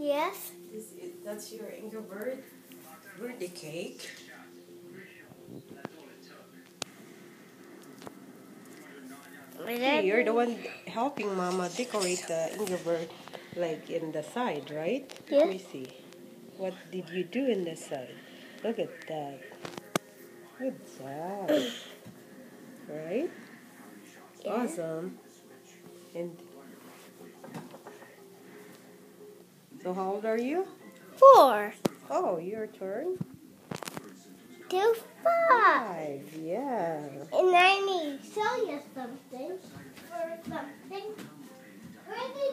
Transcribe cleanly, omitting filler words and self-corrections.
Yes. That's your Ingleberg birthday cake. Hey, you're the one helping Mama decorate the Ingleberg, like in the side, right? Yes. Let me see. What did you do in the side? Look at that. Good job. Right? Yeah. Awesome. And so how old are you? 4. Oh, your turn. 2, 5. 5, yeah. And I need to show you something. For something. Really